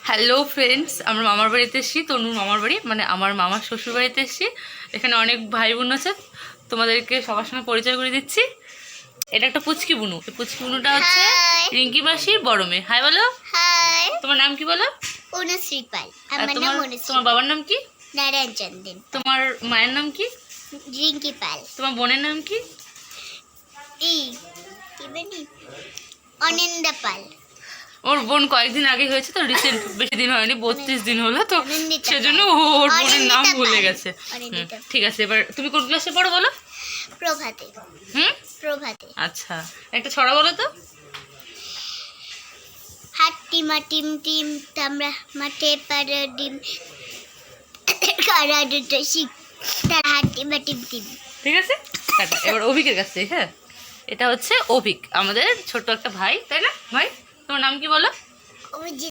Hello friends, আমরা মামার বাড়িতে এসেছি। তনুর মামার বাড়ি, মানে আমার মামার শ্বশুর বাড়িতে এসেছি। এখানে অনেক ভাই বোন আছে, তোমাদেরকে সবার সঙ্গে পরিচয় করে দিচ্ছি। এটা একটা পুচকি বুনু। এই পুচকি বুনুটা হচ্ছে রিঙ্কি মাসির বড় মেয়ে। হাই বলো। হাই, তোমার নাম কি বলো? অনুশ্রী পাল। আর আমার নাম তোমার অনুশ্রী। তোমার বাবার নাম কি? নারায়ণ চন্দেন। তোমার মায়ের নাম কি? রিঙ্কি পাল। তোমার বোনের নাম কি? কি বলি? অনিন্দা পাল। ওর বোন কয়েকদিন আগে হয়েছে তো, রিসেন্ট, বেশি দিন হয়নি, 32 দিন হলো তো, অনিন্দিতা সেজন্য ওর বোনের নাম অনিন্দিতা ভুলে পাল। গেছে। অনিন্দিতা। ঠিক আছে, এবার তুমি কোন ক্লাসে পড়ো বলো? প্রভাতে। প্রভাতে। আচ্ছা, একটা ছড়া বলো তো। হাট্টি মাটিম টিম তামরা মাঠে পাড়া ডিম কারা দুটো শিখ তার হাট্টি মাটিম টিম। ঠিক আছে, টাটা। এবার অভিকের কাছে। হ্যাঁ, এটা হচ্ছে অভিক, আমাদের ছোট একটা ভাই, তাই না? ভাই, তোমার নাম কি বলো? অভিজিৎ